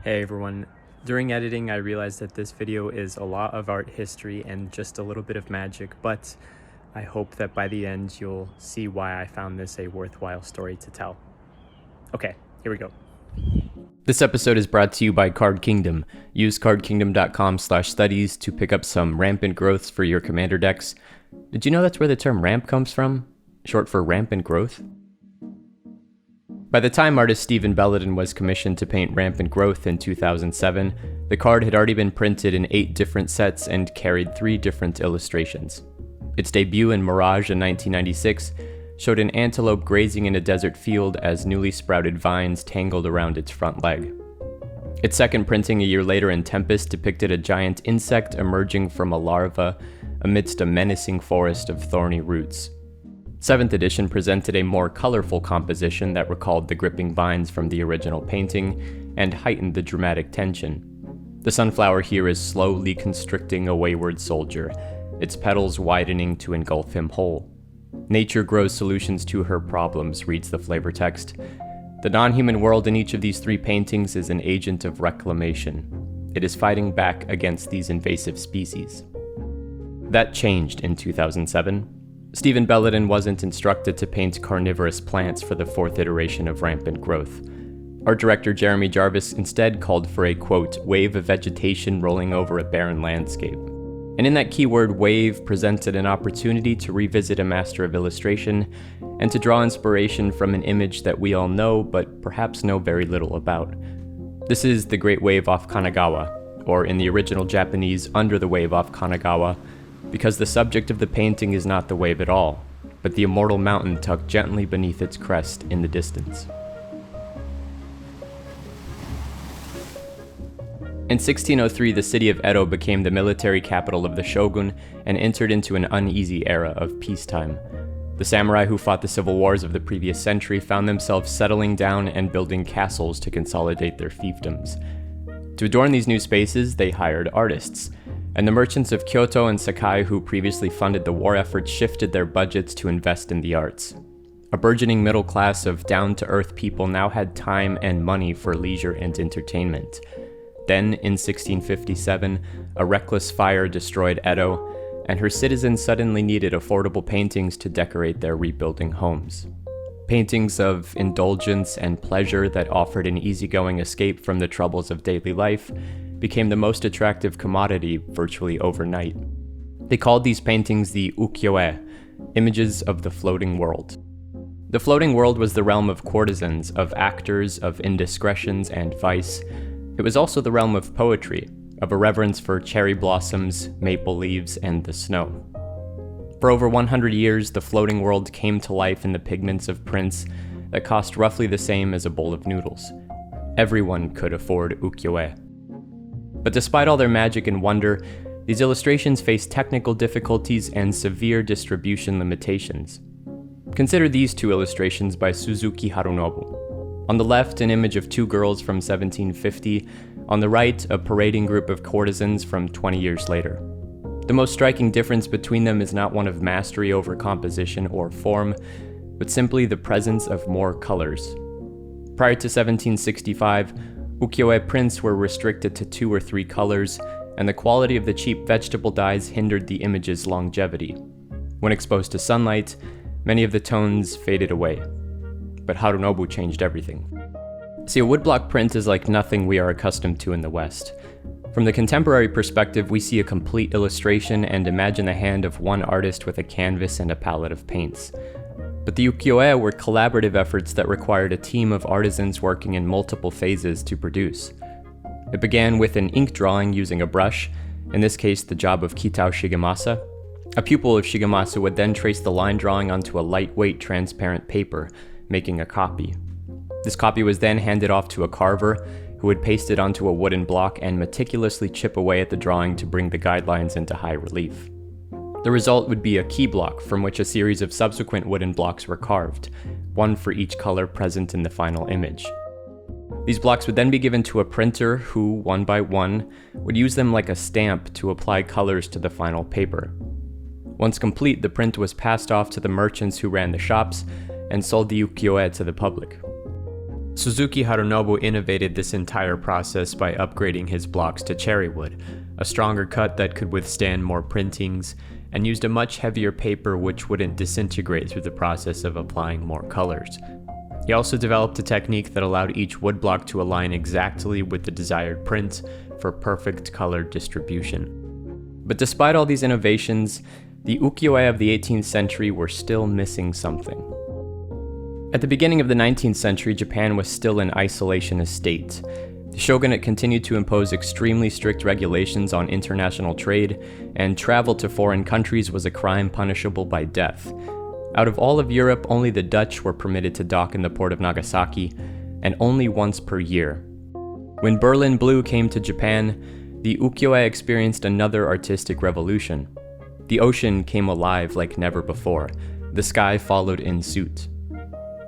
Hey everyone. During editing, I realized that this video is a lot of art history and just a little bit of magic, but I hope that by the end you'll see why I found this a worthwhile story to tell. Okay, here we go. This episode is brought to you by Card Kingdom. Use cardkingdom.com/studies to pick up some Rampant Growths for your commander decks. Did you know that's where the term ramp comes from? Short for Rampant Growth? By the time artist Stephen Belladon was commissioned to paint Rampant Growth in 2007, the card had already been printed in 8 different sets and carried 3 different illustrations. Its debut in Mirage in 1996 showed an antelope grazing in a desert field as newly sprouted vines tangled around its front leg. Its second printing a year later in Tempest depicted a giant insect emerging from a larva amidst a menacing forest of thorny roots. 7th edition presented a more colorful composition that recalled the gripping vines from the original painting and heightened the dramatic tension. The sunflower here is slowly constricting a wayward soldier, its petals widening to engulf him whole. Nature grows solutions to her problems, reads the flavor text. The non-human world in each of these 3 paintings is an agent of reclamation. It is fighting back against these invasive species. That changed in 2007. Stephen Belladon wasn't instructed to paint carnivorous plants for the 4th iteration of Rampant Growth. Art director Jeremy Jarvis instead called for a, quote, wave of vegetation rolling over a barren landscape. And in that keyword wave presented an opportunity to revisit a master of illustration and to draw inspiration from an image that we all know but perhaps know very little about. This is the Great Wave off Kanagawa, or in the original Japanese, Under the Wave off Kanagawa, because the subject of the painting is not the wave at all, but the immortal mountain tucked gently beneath its crest in the distance. In 1603, the city of Edo became the military capital of the shogun and entered into an uneasy era of peacetime. The samurai who fought the civil wars of the previous century found themselves settling down and building castles to consolidate their fiefdoms. To adorn these new spaces, they hired artists, and the merchants of Kyoto and Sakai who previously funded the war effort shifted their budgets to invest in the arts. A burgeoning middle class of down-to-earth people now had time and money for leisure and entertainment. Then, in 1657, a reckless fire destroyed Edo, and her citizens suddenly needed affordable paintings to decorate their rebuilding homes. Paintings of indulgence and pleasure that offered an easygoing escape from the troubles of daily life became the most attractive commodity virtually overnight. They called these paintings the Ukiyo-e, images of the floating world. The floating world was the realm of courtesans, of actors, of indiscretions and vice. It was also the realm of poetry, of a reverence for cherry blossoms, maple leaves, and the snow. For over 100 years, the floating world came to life in the pigments of prints that cost roughly the same as a bowl of noodles. Everyone could afford ukiyo-e. But despite all their magic and wonder, these illustrations face technical difficulties and severe distribution limitations. Consider these 2 illustrations by Suzuki Harunobu. On the left, an image of 2 girls from 1750, on the right, a parading group of courtesans from 20 years later. The most striking difference between them is not one of mastery over composition or form, but simply the presence of more colors. Prior to 1765, ukiyo-e prints were restricted to 2 or 3 colors, and the quality of the cheap vegetable dyes hindered the image's longevity. When exposed to sunlight, many of the tones faded away. But Harunobu changed everything. See, a woodblock print is like nothing we are accustomed to in the West. From the contemporary perspective, we see a complete illustration and imagine the hand of one artist with a canvas and a palette of paints. But the ukiyo-e were collaborative efforts that required a team of artisans working in multiple phases to produce. It began with an ink drawing using a brush, in this case the job of Kitao Shigemasa. A pupil of Shigemasa would then trace the line drawing onto a lightweight transparent paper, making a copy. This copy was then handed off to a carver, who would paste it onto a wooden block and meticulously chip away at the drawing to bring the guidelines into high relief. The result would be a key block from which a series of subsequent wooden blocks were carved, one for each color present in the final image. These blocks would then be given to a printer who, one by one, would use them like a stamp to apply colors to the final paper. Once complete, the print was passed off to the merchants who ran the shops and sold the ukiyo-e to the public. Suzuki Harunobu innovated this entire process by upgrading his blocks to cherry wood, a stronger cut that could withstand more printings, and used a much heavier paper which wouldn't disintegrate through the process of applying more colors. He also developed a technique that allowed each woodblock to align exactly with the desired print for perfect color distribution. But despite all these innovations, the ukiyo-e of the 18th century were still missing something. At the beginning of the 19th century, Japan was still an isolationist state. The shogunate continued to impose extremely strict regulations on international trade, and travel to foreign countries was a crime punishable by death. Out of all of Europe, only the Dutch were permitted to dock in the port of Nagasaki, and only once per year. When Berlin Blue came to Japan, the ukiyo-e experienced another artistic revolution. The ocean came alive like never before. The sky followed in suit.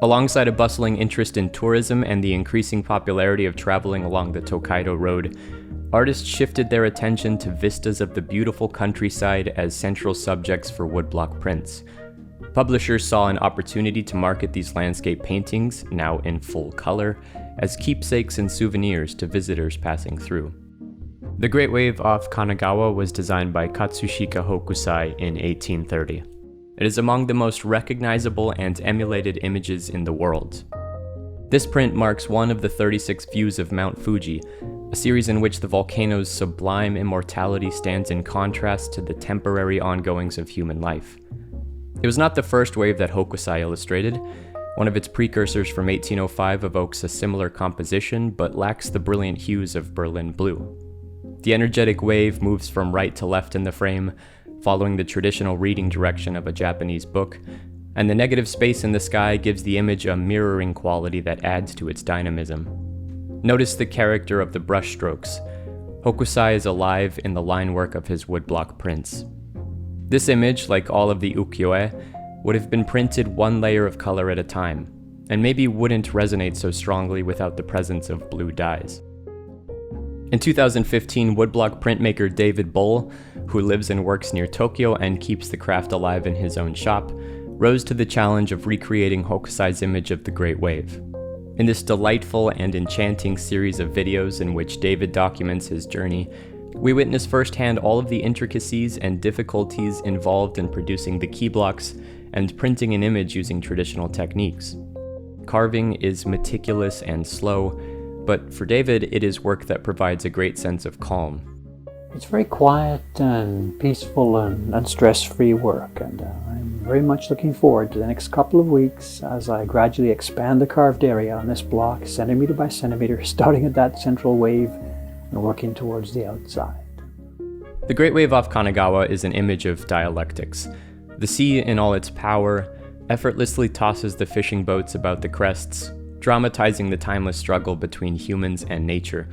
Alongside a bustling interest in tourism and the increasing popularity of traveling along the Tokaido Road, artists shifted their attention to vistas of the beautiful countryside as central subjects for woodblock prints. Publishers saw an opportunity to market these landscape paintings, now in full color, as keepsakes and souvenirs to visitors passing through. The Great Wave off Kanagawa was designed by Katsushika Hokusai in 1830. It is among the most recognizable and emulated images in the world. This print marks one of the 36 views of Mount Fuji, a series in which the volcano's sublime immortality stands in contrast to the temporary ongoings of human life. It was not the first wave that Hokusai illustrated. One of its precursors from 1805 evokes a similar composition, but lacks the brilliant hues of Berlin Blue. The energetic wave moves from right to left in the frame, following the traditional reading direction of a Japanese book, and the negative space in the sky gives the image a mirroring quality that adds to its dynamism. Notice the character of the brushstrokes. Hokusai is alive in the line work of his woodblock prints. This image, like all of the ukiyo-e, would have been printed one layer of color at a time, and maybe wouldn't resonate so strongly without the presence of blue dyes. In 2015, woodblock printmaker David Bull, who lives and works near Tokyo and keeps the craft alive in his own shop, rose to the challenge of recreating Hokusai's image of the Great Wave. In this delightful and enchanting series of videos in which David documents his journey, we witness firsthand all of the intricacies and difficulties involved in producing the key blocks and printing an image using traditional techniques. Carving is meticulous and slow, but for David, it is work that provides a great sense of calm. It's very quiet and peaceful and stress-free work, and I'm very much looking forward to the next couple of weeks as I gradually expand the carved area on this block, centimeter by centimeter, starting at that central wave and working towards the outside. The Great Wave off Kanagawa is an image of dialectics. The sea, in all its power, effortlessly tosses the fishing boats about the crests, dramatizing the timeless struggle between humans and nature.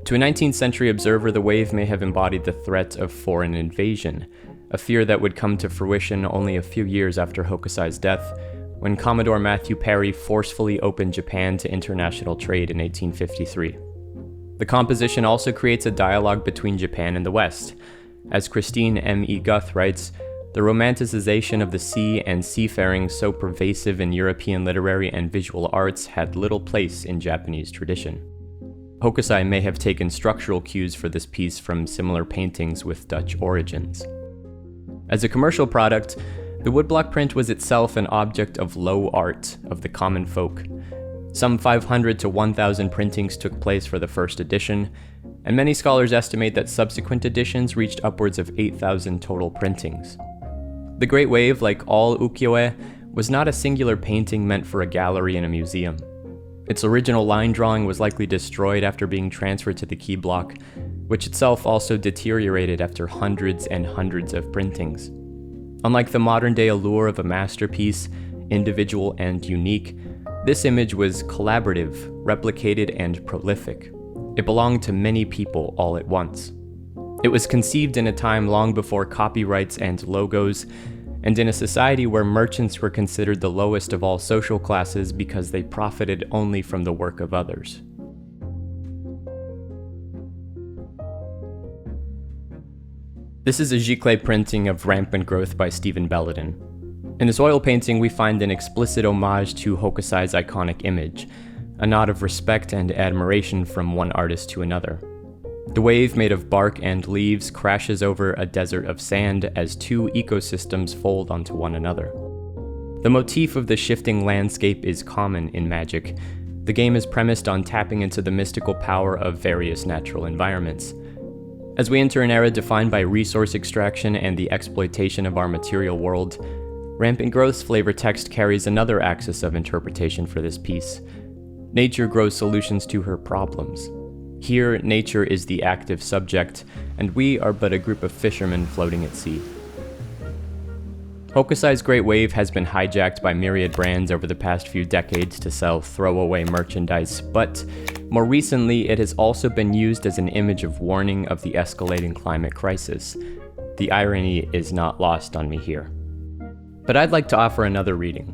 To a 19th century observer, the wave may have embodied the threat of foreign invasion, a fear that would come to fruition only a few years after Hokusai's death, when Commodore Matthew Perry forcefully opened Japan to international trade in 1853. The composition also creates a dialogue between Japan and the West. As Christine M. E. Guth writes, the romanticization of the sea and seafaring so pervasive in European literary and visual arts had little place in Japanese tradition. Hokusai may have taken structural cues for this piece from similar paintings with Dutch origins. As a commercial product, the woodblock print was itself an object of low art of the common folk. Some 500 to 1,000 printings took place for the first edition, and many scholars estimate that subsequent editions reached upwards of 8,000 total printings. The Great Wave, like all ukiyo-e, was not a singular painting meant for a gallery in a museum. Its original line drawing was likely destroyed after being transferred to the key block, which itself also deteriorated after hundreds and hundreds of printings. Unlike the modern-day allure of a masterpiece, individual and unique, this image was collaborative, replicated, and prolific. It belonged to many people all at once. It was conceived in a time long before copyrights and logos, and in a society where merchants were considered the lowest of all social classes because they profited only from the work of others. This is a giclée printing of Rampant Growth by Stephen Belladin. In this oil painting, we find an explicit homage to Hokusai's iconic image. a nod of respect and admiration from one artist to another. The wave made of bark and leaves crashes over a desert of sand as two ecosystems fold onto one another. The motif of the shifting landscape is common in Magic. The game is premised on tapping into the mystical power of various natural environments. As we enter an era defined by resource extraction and the exploitation of our material world, Rampant Growth's flavor text carries another axis of interpretation for this piece. Nature grows solutions to her problems. Here, nature is the active subject, and we are but a group of fishermen floating at sea. Hokusai's Great Wave has been hijacked by myriad brands over the past few decades to sell throwaway merchandise, but more recently it has also been used as an image of warning of the escalating climate crisis. The irony is not lost on me here. But I'd like to offer another reading.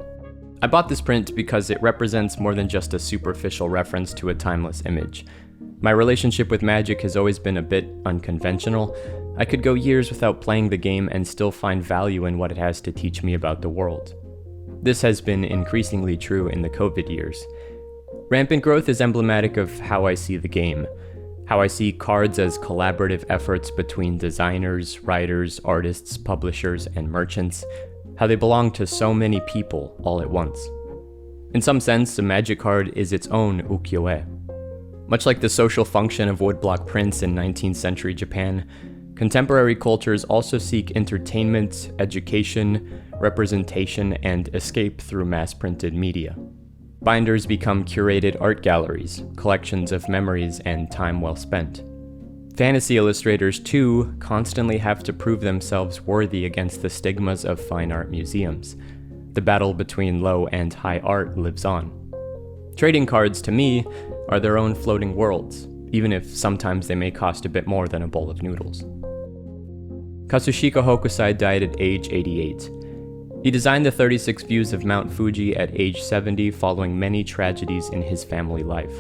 I bought this print because it represents more than just a superficial reference to a timeless image. My relationship with Magic has always been a bit unconventional. I could go years without playing the game and still find value in what it has to teach me about the world. This has been increasingly true in the COVID years. Rampant Growth is emblematic of how I see the game, how I see cards as collaborative efforts between designers, writers, artists, publishers, and merchants, how they belong to so many people all at once. In some sense, a Magic card is its own Ukiyo-e. Much like the social function of woodblock prints in 19th century Japan, contemporary cultures also seek entertainment, education, representation, and escape through mass-printed media. Binders become curated art galleries, collections of memories, and time well spent. Fantasy illustrators, too, constantly have to prove themselves worthy against the stigmas of fine art museums. The battle between low and high art lives on. Trading cards, to me, are their own floating worlds, even if sometimes they may cost a bit more than a bowl of noodles. Kazushika Hokusai died at age 88. He designed the 36 views of Mount Fuji at age 70 following many tragedies in his family life.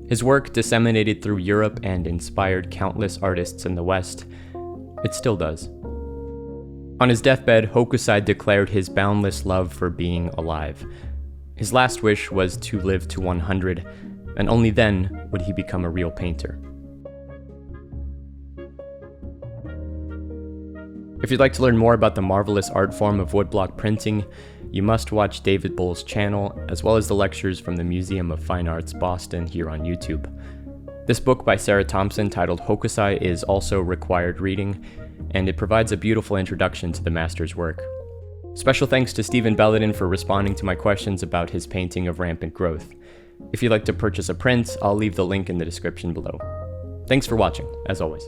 His work disseminated through Europe and inspired countless artists in the West. It still does. On his deathbed, Hokusai declared his boundless love for being alive. His last wish was to live to 100, and only then would he become a real painter. If you'd like to learn more about the marvelous art form of woodblock printing, you must watch David Bull's channel, as well as the lectures from the Museum of Fine Arts Boston here on YouTube. This book by Sarah Thompson titled Hokusai is also required reading, and it provides a beautiful introduction to the master's work. Special thanks to Stephen Belladin for responding to my questions about his painting of Rampant Growth. If you'd like to purchase a print, I'll leave the link in the description below. Thanks for watching, as always.